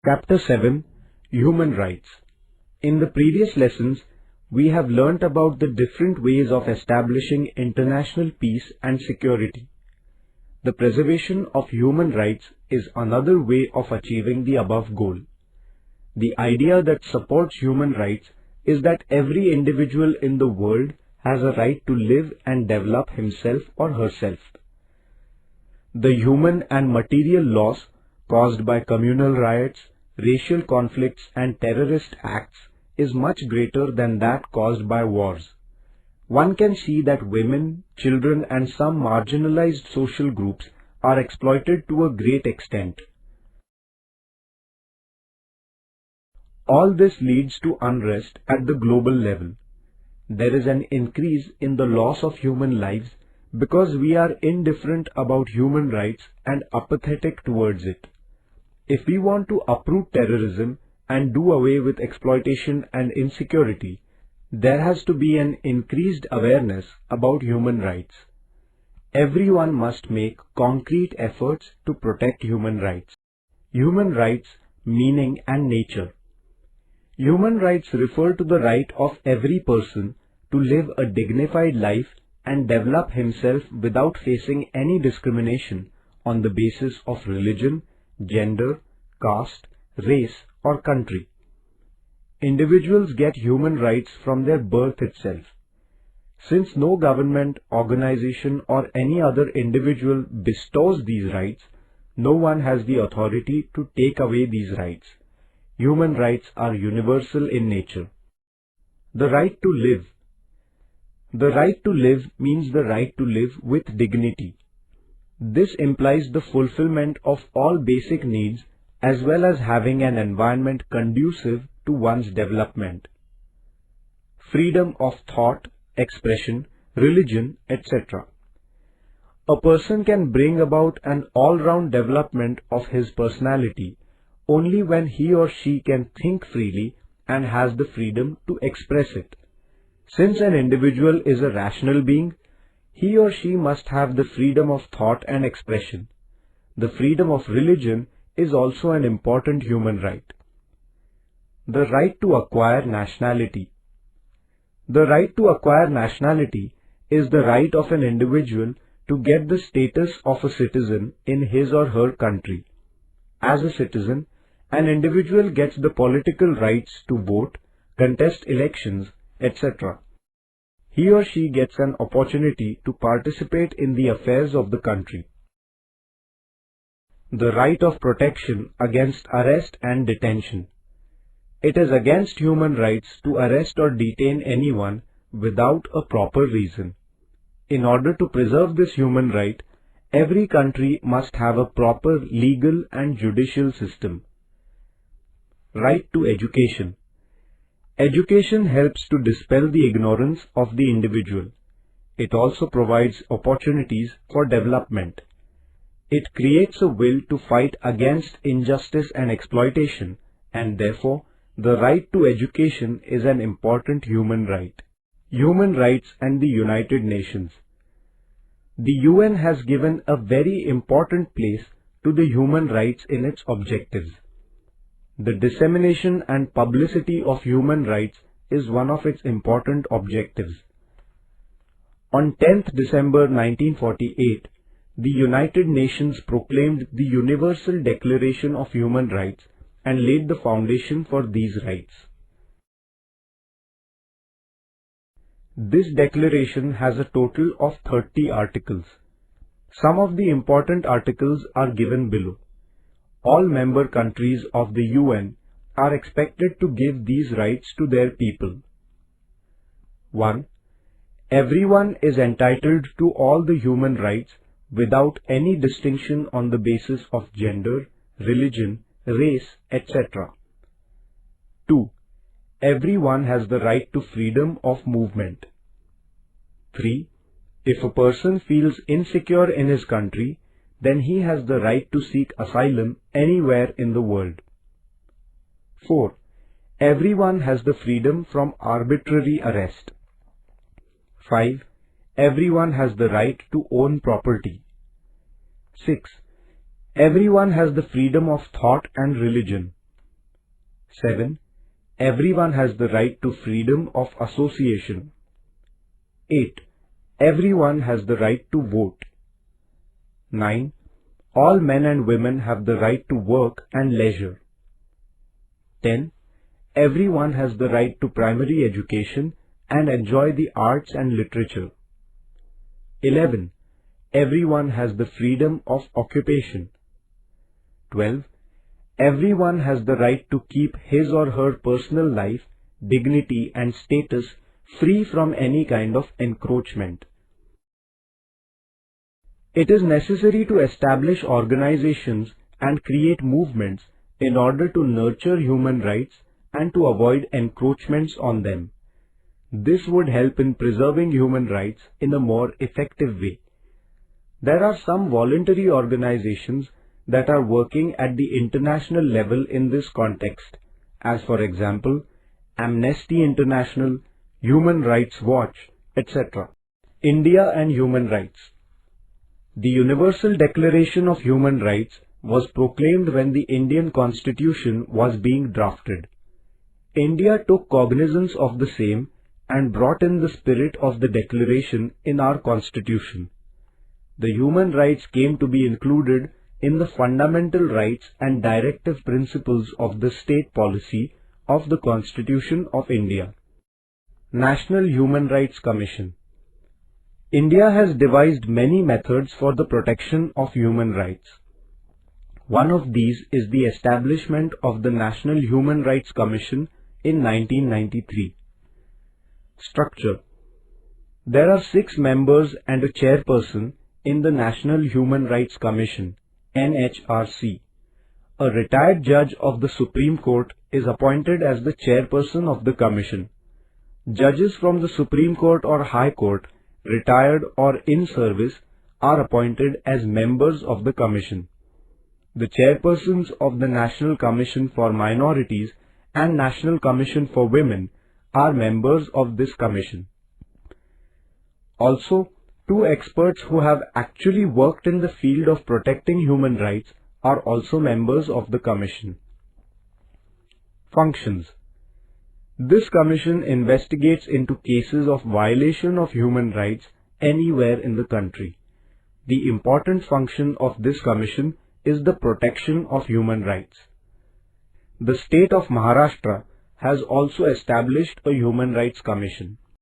Chapter 7, Human Rights. In the previous lessons, we have learnt about the different ways of establishing international peace and security. The preservation of human rights is another way of achieving the above goal. The idea that supports human rights is that every individual in the world has a right to live and develop himself or herself. The human and material loss caused by communal riots, racial conflicts and terrorist acts is much greater than that caused by wars. One can see that women, children and some marginalized social groups are exploited to a great extent. All this leads to unrest at the global level. There is an increase in the loss of human lives because we are indifferent about human rights and apathetic towards it. If we want to uproot terrorism and do away with exploitation and insecurity, there has to be an increased awareness about human rights. Everyone must make concrete efforts to protect human rights. Human rights, meaning and nature. Human rights refer to the right of every person to live a dignified life and develop himself without facing any discrimination on the basis of religion, gender, caste, race or country. Individuals get human rights from their birth itself. Since no government, organization or any other individual bestows these rights, no one has the authority to take away these rights. Human rights are universal in nature. The right to live. The right to live means the right to live with dignity. This implies the fulfillment of all basic needs as well as having an environment conducive to one's development. Freedom of thought, expression, religion, etc. A person can bring about an all-round development of his personality only when he or she can think freely and has the freedom to express it. Since an individual is a rational being, he or she must have the freedom of thought and expression. The freedom of religion is also an important human right. The right to acquire nationality. The right to acquire nationality is the right of an individual to get the status of a citizen in his or her country. As a citizen, an individual gets the political rights to vote, contest elections, etc. He or she gets an opportunity to participate in the affairs of the country. The right of protection against arrest and detention. It is against human rights to arrest or detain anyone without a proper reason. In order to preserve this human right, every country must have a proper legal and judicial system. Right to education. Education helps to dispel the ignorance of the individual. It also provides opportunities for development. It creates a will to fight against injustice and exploitation, and therefore, the right to education is an important human right. Human rights and the United Nations. The UN has given a very important place to the human rights in its objectives. The dissemination and publicity of human rights is one of its important objectives. On 10th December 1948, the United Nations proclaimed the Universal Declaration of Human Rights and laid the foundation for these rights. This declaration has a total of 30 articles. Some of the important articles are given below. All member countries of the UN are expected to give these rights to their people. 1. Everyone is entitled to all the human rights without any distinction on the basis of gender, religion, race, etc. 2. Everyone has the right to freedom of movement. 3. If a person feels insecure in his country, then he has the right to seek asylum anywhere in the world. 4. Everyone has the freedom from arbitrary arrest. 5. Everyone has the right to own property. 6. Everyone has the freedom of thought and religion. 7. Everyone has the right to freedom of association. 8. Everyone has the right to vote. 9. All men and women have the right to work and leisure. 10. Everyone has the right to primary education and enjoy the arts and literature. 11. Everyone has the freedom of occupation. 12. Everyone has the right to keep his or her personal life, dignity and status free from any kind of encroachment. It is necessary to establish organizations and create movements in order to nurture human rights and to avoid encroachments on them. This would help in preserving human rights in a more effective way. There are some voluntary organizations that are working at the international level in this context, as for example, Amnesty International, Human Rights Watch, etc. India and human rights. The Universal Declaration of Human Rights was proclaimed when the Indian Constitution was being drafted. India took cognizance of the same and brought in the spirit of the declaration in our Constitution. The human rights came to be included in the fundamental rights and directive principles of the state policy of the Constitution of India. National Human Rights Commission. India has devised many methods for the protection of human rights. One of these is the establishment of the National Human Rights Commission in 1993. Structure. There are 6 members and a chairperson in the National Human Rights Commission, NHRC. A retired judge of the Supreme Court is appointed as the chairperson of the commission. Judges from the Supreme Court or High Court, retired or in service, are appointed as members of the commission. The chairpersons of the National Commission for Minorities and National Commission for Women are members of this commission. Also, 2 experts who have actually worked in the field of protecting human rights are also members of the commission. Functions. This commission investigates into cases of violation of human rights anywhere in the country. The important function of this commission is the protection of human rights. The state of Maharashtra has also established a Human Rights Commission.